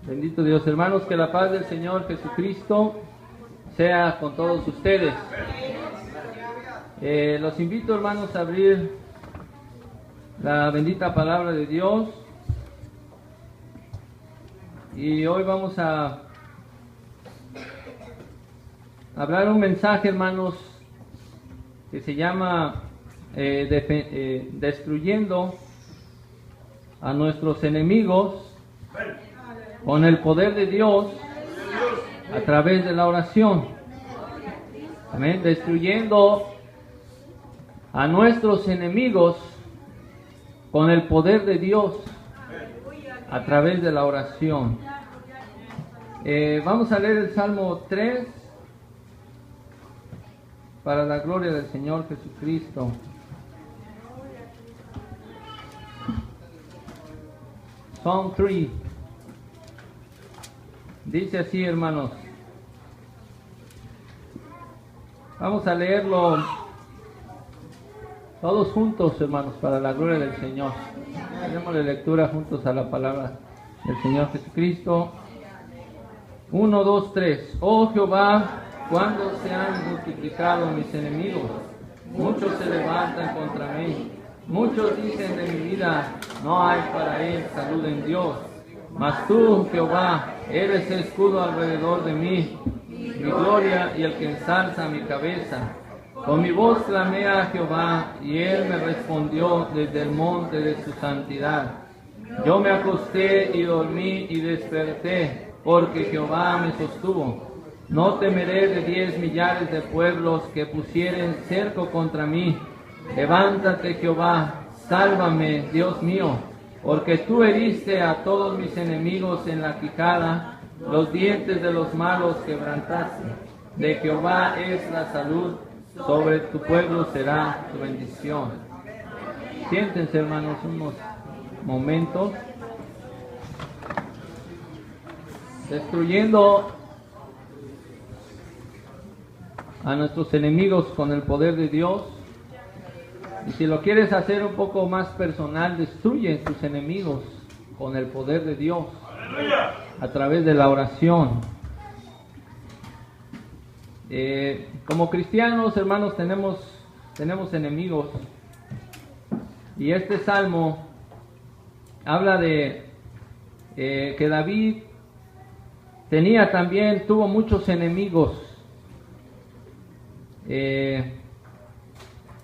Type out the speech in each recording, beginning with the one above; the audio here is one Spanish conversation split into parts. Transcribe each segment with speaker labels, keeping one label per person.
Speaker 1: Bendito Dios, hermanos, que la paz del Señor Jesucristo sea con todos ustedes. Los invito, hermanos, a abrir la bendita palabra de Dios. Y hoy vamos a hablar un mensaje, hermanos, que se llama destruyendo a nuestros enemigos con el poder de Dios a través de la oración. Amén. Destruyendo a nuestros enemigos con el poder de Dios a través de la oración. Vamos a leer el Salmo 3 para la gloria del Señor Jesucristo. Psalm 3. Dice así, hermanos. Vamos a leerlo todos juntos, hermanos, para la gloria del Señor. Haremos la lectura juntos a la palabra del Señor Jesucristo. 1, 2, 3. Oh Jehová, cuando se han multiplicado mis enemigos, muchos se levantan contra mí. Muchos dicen de mi vida, no hay para él salud en Dios. Mas tú, Jehová, eres escudo alrededor de mí, mi gloria y el que ensalza mi cabeza. Con mi voz clamé a Jehová, y él me respondió desde el monte de su santidad. Yo me acosté y dormí y desperté, porque Jehová me sostuvo. No temeré de 10 millares de pueblos que pusieren cerco contra mí. Levántate, Jehová, sálvame, Dios mío, porque tú heriste a todos mis enemigos en la quijada, los dientes de los malos quebrantaste. De Jehová es la salud, sobre tu pueblo será tu bendición. Siéntense, hermanos, unos momentos. Destruyendo a nuestros enemigos con el poder de Dios. Y si lo quieres hacer un poco más personal, destruye tus enemigos con el poder de Dios a través de la oración. Como cristianos, hermanos, tenemos enemigos. Y este salmo habla de que David tuvo muchos enemigos.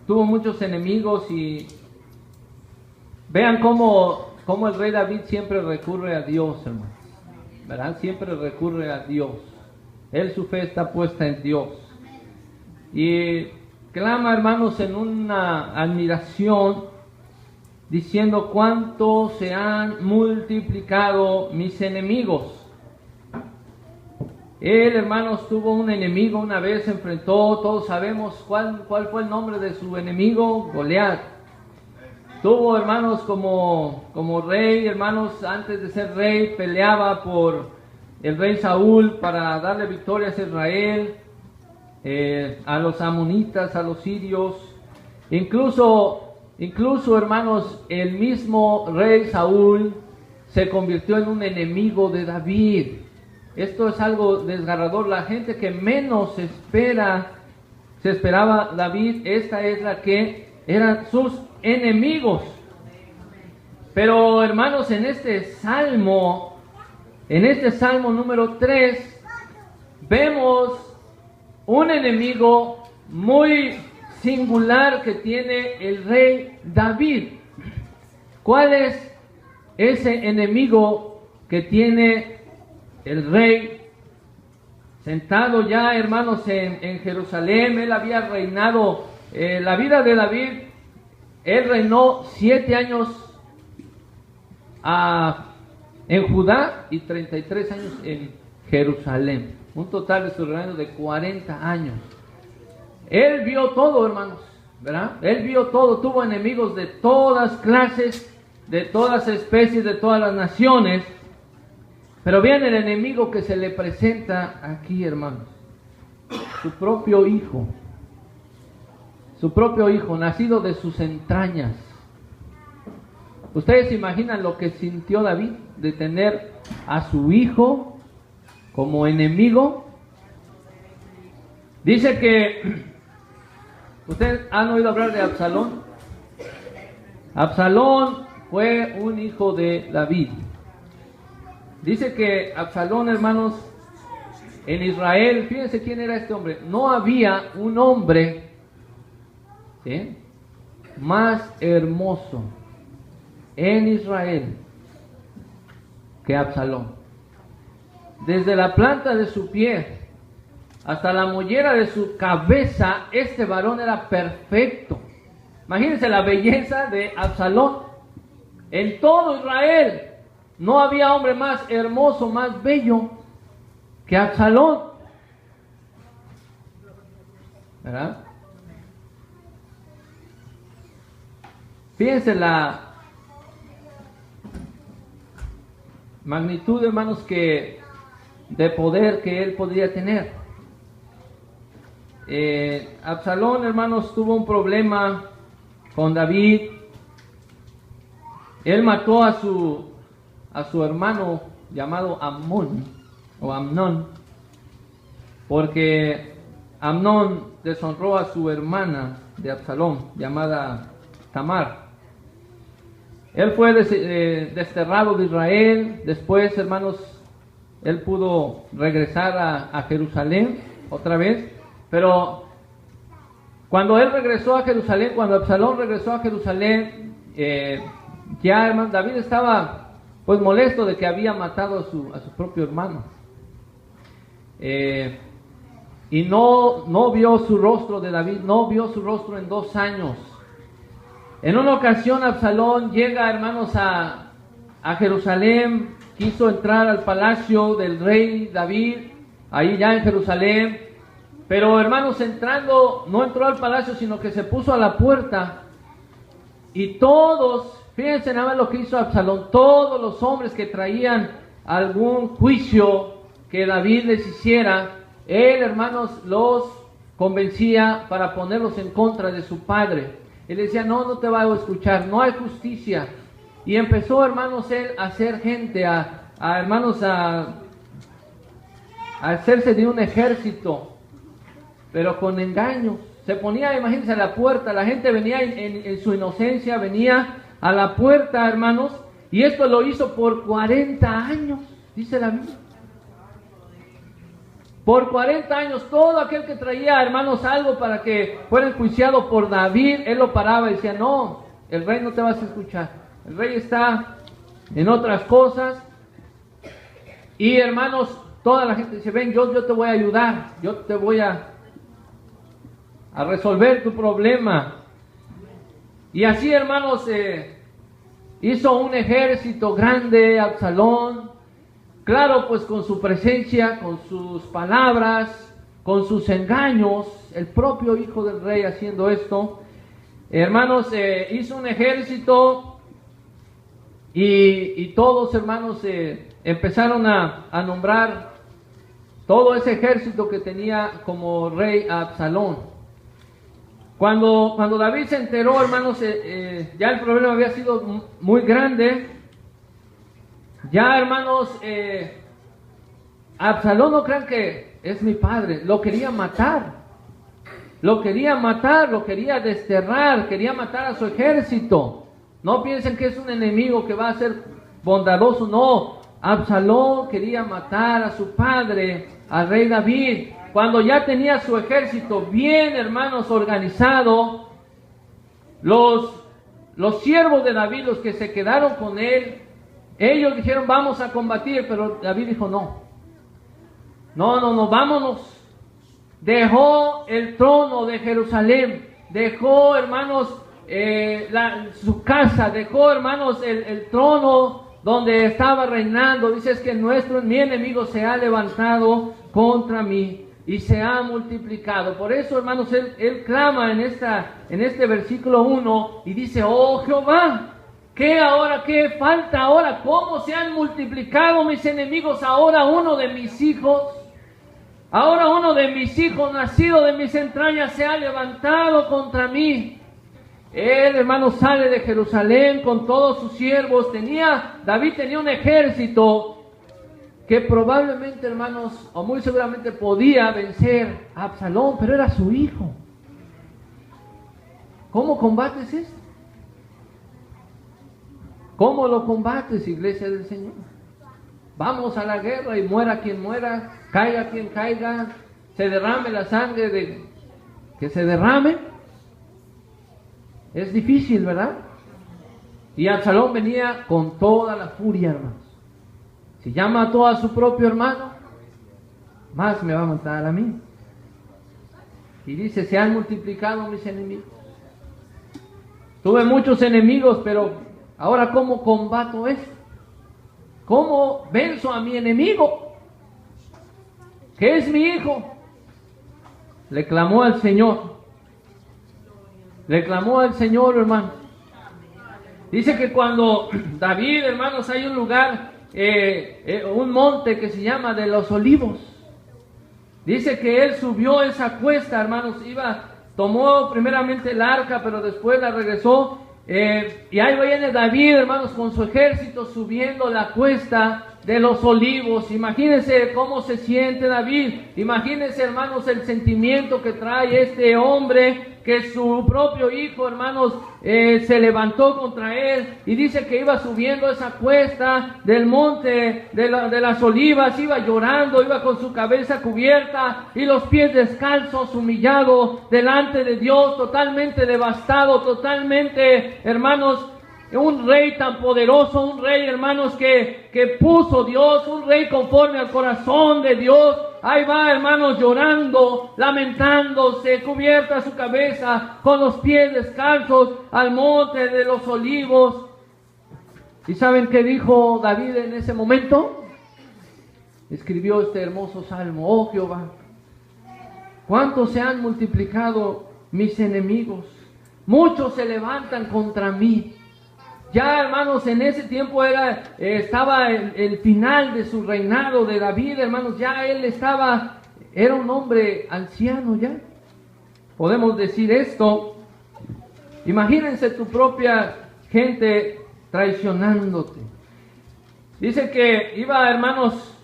Speaker 1: Tuvo muchos enemigos y vean cómo el rey David siempre recurre a Dios, hermanos, ¿verdad? Siempre recurre a Dios. Él, su fe está puesta en Dios. Y clama, hermanos, en una admiración, diciendo cuánto se han multiplicado mis enemigos. Él, hermanos, tuvo un enemigo una vez, se enfrentó, todos sabemos cuál fue el nombre de su enemigo, Goliat. Tuvo, hermanos, como rey, hermanos, antes de ser rey, peleaba por el rey Saúl para darle victorias a Israel, a los amonitas, a los sirios. Incluso, hermanos, el mismo rey Saúl se convirtió en un enemigo de David. Esto es algo desgarrador. La gente que menos se esperaba David, esta es la que eran sus enemigos. Pero, hermanos, en este salmo número 3, vemos un enemigo muy singular que tiene el rey David. ¿Cuál es ese enemigo que tiene el rey? Sentado ya, hermanos, en Jerusalén, él había reinado, la vida de David, él reinó 7 años en Judá y 33 años en Jerusalén. Un total de su reino de 40 años. Él vio todo, hermanos, ¿verdad? Él vio todo, tuvo enemigos de todas clases, de todas especies, de todas las naciones. Pero vean el enemigo que se le presenta aquí, hermanos. Su propio hijo, nacido de sus entrañas. Ustedes se imaginan lo que sintió David de tener a su hijo como enemigo. Dice que, ¿ustedes han oído hablar de Absalón? Absalón fue un hijo de David. Dice que Absalón, hermanos, en Israel, fíjense quién era este hombre. No había un hombre, ¿sí?, más hermoso en Israel que Absalón. Desde la planta de su pie hasta la mollera de su cabeza, este varón era perfecto. Imagínense la belleza de Absalón. En todo Israel no había hombre más hermoso, más bello que Absalón, ¿verdad? Fíjense la magnitud, hermanos, de poder que él podría tener. Absalón, hermanos, tuvo un problema con David. Él mató a su hermano llamado Amnón, porque Amnón deshonró a su hermana de Absalón, llamada Tamar. Él fue desterrado de Israel. Después, hermanos, él pudo regresar a Jerusalén otra vez, pero cuando él regresó a Jerusalén, cuando Absalón regresó a Jerusalén, ya, hermano, David estaba pues molesto de que había matado a su propio hermano, y no vio su rostro de David, no vio su rostro en 2 años. En una ocasión Absalón llega, hermanos, a Jerusalén, quiso entrar al palacio del rey David, ahí ya en Jerusalén, pero, hermanos, entrando, no entró al palacio, sino que se puso a la puerta, y todos, fíjense nada más lo que hizo Absalón, todos los hombres que traían algún juicio que David les hiciera, él, hermanos, los convencía para ponerlos en contra de su padre. Él decía, no te va a escuchar, no hay justicia. Y empezó, hermanos, él a hacer gente, hermanos, a hacerse de un ejército, pero con engaños. Se ponía, imagínense, a la puerta, la gente venía en su inocencia, venía a la puerta, hermanos, y esto lo hizo por 40 años, dice la Biblia. Por 40 años, todo aquel que traía, hermanos, algo para que fuera enjuiciado por David, él lo paraba y decía, no, el rey no te vas a escuchar, el rey está en otras cosas. Y, hermanos, toda la gente dice, ven, yo te voy a ayudar, yo te voy a resolver tu problema. Y así, hermanos, hizo un ejército grande Absalón. Claro, pues con su presencia, con sus palabras, con sus engaños, el propio hijo del rey haciendo esto. Hermanos, hizo un ejército y todos, hermanos, empezaron a nombrar todo ese ejército que tenía como rey a Absalón. Cuando David se enteró, hermanos, ya el problema había sido muy grande. Ya, hermanos, Absalón, no crean que es mi padre, lo quería matar, lo quería desterrar, quería matar a su ejército. No piensen que es un enemigo que va a ser bondadoso, no. Absalón quería matar a su padre, al rey David. Cuando ya tenía su ejército bien, hermanos, organizado, los siervos de David, los que se quedaron con él, ellos dijeron, vamos a combatir, pero David dijo, no, vámonos. Dejó el trono de Jerusalén, dejó, hermanos, su casa, dejó, hermanos, el trono donde estaba reinando. Dice, es que mi enemigo se ha levantado contra mí y se ha multiplicado. Por eso, hermanos, él clama en este versículo 1 y dice, oh Jehová, ¿qué falta ahora? ¿Cómo se han multiplicado mis enemigos? Ahora uno de mis hijos nacido de mis entrañas se ha levantado contra mí. Él, hermano, sale de Jerusalén con todos sus siervos. David tenía un ejército que probablemente, hermanos, o muy seguramente podía vencer a Absalón, pero era su hijo. ¿Cómo combates esto? ¿Cómo lo combates, iglesia del Señor? Vamos a la guerra y muera quien muera, caiga quien caiga, se derrame la sangre que se derrame. Es difícil, ¿verdad? Y Absalón venía con toda la furia, hermanos. Si ya mató a su propio hermano, más me va a matar a mí. Y dice, se han multiplicado mis enemigos. Tuve muchos enemigos, pero ahora ¿cómo combato esto? ¿Cómo venzo a mi enemigo? Que es mi hijo. Le clamó al Señor. Le clamó al Señor, hermano. Dice que cuando David, hermanos, hay un lugar, un monte que se llama de los Olivos. Dice que él subió esa cuesta, hermanos, tomó primeramente el arca, pero después la regresó. Y ahí viene David, hermanos, con su ejército subiendo la cuesta de los Olivos. Imagínense cómo se siente David. Imagínense, hermanos, el sentimiento que trae este hombre, que su propio hijo, hermanos, se levantó contra él. Y dice que iba subiendo esa cuesta del monte de las Olivas, iba llorando, iba con su cabeza cubierta y los pies descalzos, humillado delante de Dios, totalmente devastado, totalmente, hermanos, un rey tan poderoso, un rey, hermanos, que puso Dios, un rey conforme al corazón de Dios. Ahí va, hermanos, llorando, lamentándose, cubierta su cabeza, con los pies descalzos al monte de los Olivos. ¿Y saben qué dijo David en ese momento? Escribió este hermoso salmo: oh Jehová, cuántos se han multiplicado mis enemigos, muchos se levantan contra mí. Ya, hermanos, en ese tiempo estaba el final de su reinado de David, hermanos. Ya él era un hombre anciano ya. Podemos decir esto. Imagínense tu propia gente traicionándote. Dice que iba, hermanos,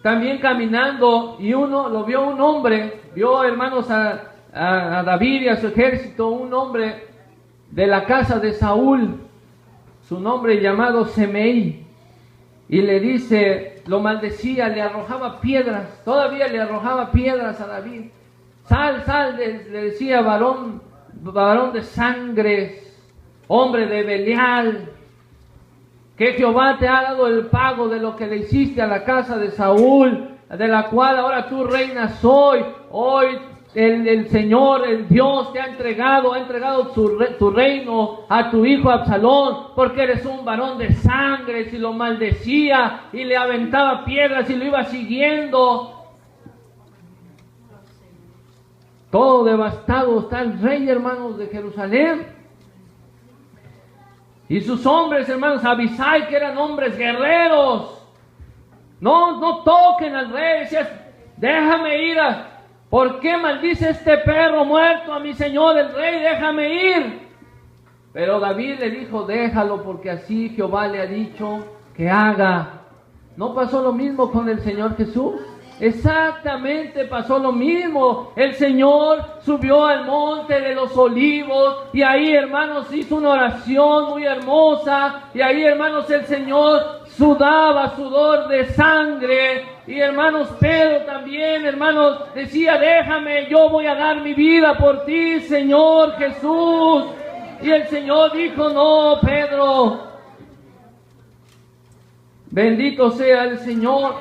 Speaker 1: también caminando y vio un hombre, vio, hermanos, a David y a su ejército, un hombre de la casa de Saúl, su nombre llamado Semei, y le dice, lo maldecía, le arrojaba piedras, todavía le arrojaba piedras a David. Sal, le decía, varón de sangres, hombre de Belial, que Jehová te ha dado el pago de lo que le hiciste a la casa de Saúl, de la cual ahora tú reinas hoy. Hoy el Señor, el Dios, te ha entregado tu reino a tu hijo Absalón, porque eres un varón de sangre. Y lo maldecía y le aventaba piedras y lo iba siguiendo. Todo devastado está el rey, hermanos, de Jerusalén. Y sus hombres, hermanos, Abisai, que eran hombres guerreros, no toquen al rey. Decían, déjame ir ¿por qué maldice este perro muerto a mi señor el rey? Déjame ir. Pero David le dijo, déjalo, porque así Jehová le ha dicho que haga. ¿No pasó lo mismo con el Señor Jesús? Exactamente pasó lo mismo. El Señor subió al monte de los Olivos y ahí, hermanos, hizo una oración muy hermosa. Y ahí, hermanos, el Señor sudaba sudor de sangre. Y hermanos, Pedro también, hermanos, decía, déjame, yo voy a dar mi vida por ti, Señor Jesús. Y el Señor dijo, no, Pedro, bendito sea el Señor.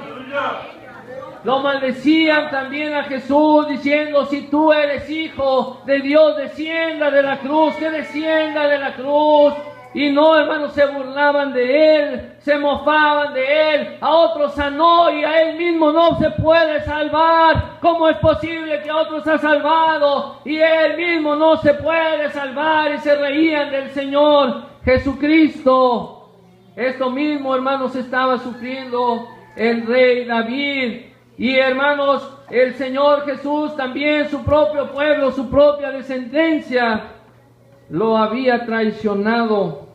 Speaker 1: Lo maldecían también a Jesús, diciendo, si tú eres hijo de Dios, descienda de la cruz, que descienda de la cruz. Y no, hermanos, se burlaban de él, se mofaban de él. A otros sanó y a él mismo no se puede salvar. ¿Cómo es posible que a otros ha salvado y él mismo no se puede salvar? Y se reían del Señor Jesucristo. Esto mismo, hermanos, estaba sufriendo el rey David. Y, hermanos, el Señor Jesús también, su propio pueblo, su propia descendencia, lo había traicionado.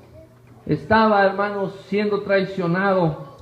Speaker 1: Estaba, hermanos, siendo traicionado.